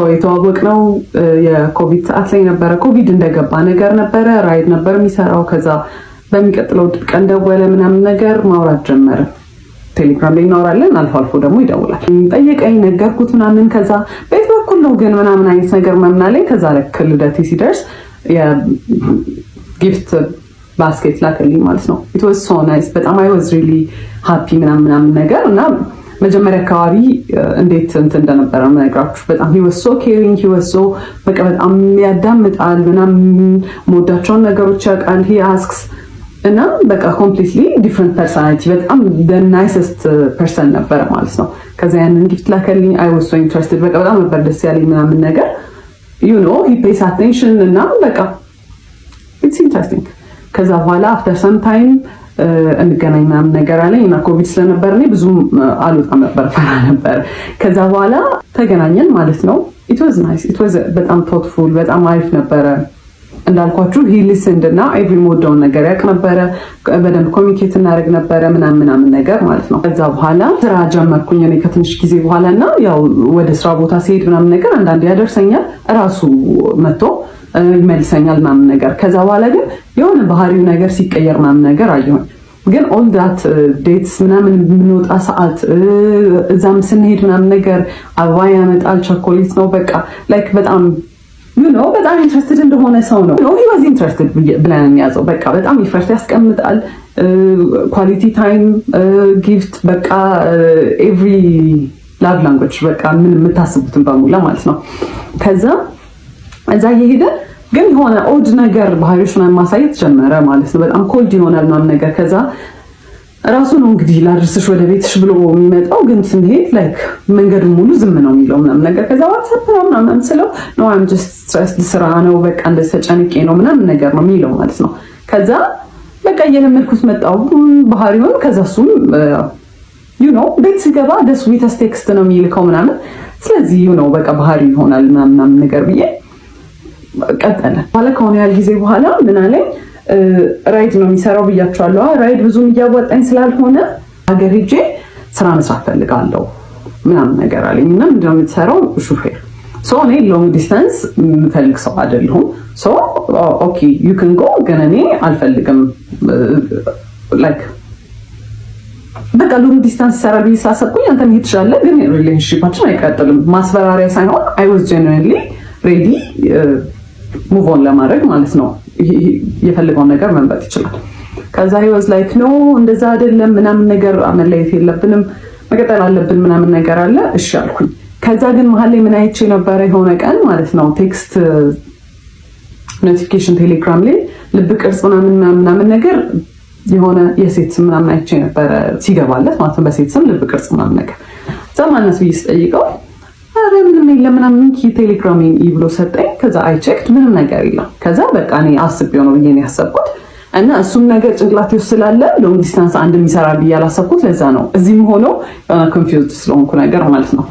የተዋወቅነው የኮቪድ ሰዓት ላይ ነበረ። ኮቪድ እንደገባ ነገር ነበረ። ራይድ ነበር የሚሰራው። ከዛ በሚቀጥለው ቀን ደወለ ምናምን ነገር ማውራት ጀመረ። ቴሌግራም ላይ እናወራለን፣ አልፎ አልፎ ደግሞ ይደውላል። ጠየቀኝ፣ ነገርኩት ምናምን። ከዛ ቤት በኩል ነው ግን ምናምን አይነት ነገር ምናምን አለኝ። ከዛ ልክ ልደቴ ሲደርስ የጊፍት ባስኬት ላከልኝ ማለት ነው። ኢት ዋዝ ሶ ናይስ። በጣም አይ ዋዝ ሪሊ ሃፒ ምናምን ነገር እና መጀመሪያ አካባቢ እንዴት እንትን እንደነበረ ምነግራችሁ በጣም he was so caring, he was so በቃ በጣም ያዳምጣል ምናምን ሞዳቸውን ነገሮች ያውቃል። he asks እና በቃ completely different personality በጣም the nicest person ነበረ ማለት ነው። ከዛ ያንን ጊፍት ላከልኝ I was so interested በቃ በጣም ነበር ደስ ያለኝ ምናምን ነገር you know he pays attention እና በቃ it's interesting። ከዛ በኋላ after some time እንገናኝ ምናምን ነገር አለኝ እና ኮቪድ ስለነበር እኔ ብዙም አልወጣም ነበር፣ ፈራ ነበር። ከዛ በኋላ ተገናኘን ማለት ነው። it was nice, it was በጣም thoughtful በጣም አሪፍ ነበረ። እንዳልኳችሁ he listened እና every ሞደውን ነገር ያውቅ ነበረ። በደንብ ኮሚኒኬት እናደርግ ነበረ ምናምን ነገር ማለት ነው። ከዛ በኋላ ስራ ጀመርኩኝ እኔ ከትንሽ ጊዜ በኋላ እና ያው ወደ ስራ ቦታ ሲሄድ ምናምን ነገር አንዳንዴ ያደርሰኛል እራሱ መጥቶ ይመልሰኛል ምናምን ነገር። ከዛ በኋላ ግን የሆነ ባህሪው ነገር ሲቀየር ምናምን ነገር አየሁኝ። ግን ኦል ዳት ዴትስ ምናምን የምንወጣ ሰዓት እዛም ስንሄድ ምናምን ነገር አበባ ያመጣል፣ ቸኮሌት ነው በቃ ላይክ በጣም በጣም ኢንትረስትድ እንደሆነ ሰው ነው። he was interested ብለን የሚያዘው በቃ በጣም ኢፈርት ያስቀምጣል። ኳሊቲ ታይም ጊፍት በቃ ኤቭሪ ላቭ ላንጉዌጅ በቃ ምን የምታስቡትን በሙላ ማለት ነው። ከዛ እዛ እየሄደ ግን የሆነ ኦድ ነገር ባህሪዎችን ማሳየት ጀመረ ማለት ነው። በጣም ኮልድ ይሆናል ምናምን ነገር። ከዛ ራሱ ነው እንግዲህ ላድርስሽ ወደ ቤትሽ ብሎ የሚመጣው። ግን ስንሄድ ላይክ መንገዱን ሙሉ ዝም ነው የሚለው ምናምን ነገር። ከዛ ዋትስአፕ ምናምን ስለው ኖ አም ጀስት ስትረስድ ስራ ነው በቃ እንደዚህ ተጨንቄ ነው ምናምን ነገር ነው የሚለው ማለት ነው። ከዛ በቃ እየለመድኩት መጣሁ ባህሪውን። ከዛ እሱም ቤት ሲገባ ደስ ዊተስ ቴክስት ነው የሚልከው ምናምን። ስለዚህ በቃ ባህሪ ይሆናል ምናምን ነገር ብዬ ቀጠለ። በኋላ ከሆነ ያህል ጊዜ በኋላ ምን አለኝ፣ ራይድ ነው የሚሰራው ብያቸዋለሁ። ራይድ ብዙም እያወጣኝ ስላልሆነ ሀገር ሄጄ ስራ መስራት ፈልጋለሁ ምናምን ነገር አለኝ። እና ምንድነው የምትሰራው? ሹፌር። እኔ ሎንግ ዲስታንስ የምፈልግ ሰው አይደለሁም። ኦኬ ዩ ካን ጎ፣ ግን እኔ አልፈልግም ላይክ በቃ ሎንግ ዲስታንስ ይሰራል ብዬ ስላሰብኩኝ አንተ መሄድ ትችላለህ፣ ግን ሪሌሽንሺፓችን አይቀጥልም። ማስፈራሪያ ሳይሆን አይ ዋዝ ጀኑዊንሊ ሬዲ ሙቭ ኦን ለማድረግ ማለት ነው። የፈለገውን ነገር መምረጥ ይችላል። ከዛ he was like no እንደዛ አይደለም ምናምን ነገር መለየት የለብንም መቀጠል አለብን ምናምን ነገር አለ። እሺ አልኩኝ። ከዛ ግን መሀል ላይ ምን አይቼ ነበረ የሆነ ቀን ማለት ነው ቴክስት ኖቲፊኬሽን ቴሌግራም ላይ ልብ ቅርጽ ምናምን ነገር የሆነ የሴት ስም ምናምን አይቼ ነበረ ሲገባለት ማለት ነው። በሴት ስም ልብ ቅርጽ ምናምን ነገር ዘማነስ ብዬ ስጠይቀው አረ ምንም የለም ምናምን ቴሌግራም ብሎ ሰጠኝ። ከዛ አይ ቼክድ ምንም ነገር የለም። ከዛ በቃ እኔ አስቤው ነው ብዬ ነው ያሰብኩት እና እሱም ነገር ጭንቅላቴ ውስጥ ስላለ ሎንግ ዲስታንስ አንድ የሚሰራ ብዬ አላሰብኩት። ለዛ ነው እዚህም ሆኖ ኮንፊውዝድ ስለሆንኩ ነገር ማለት ነው።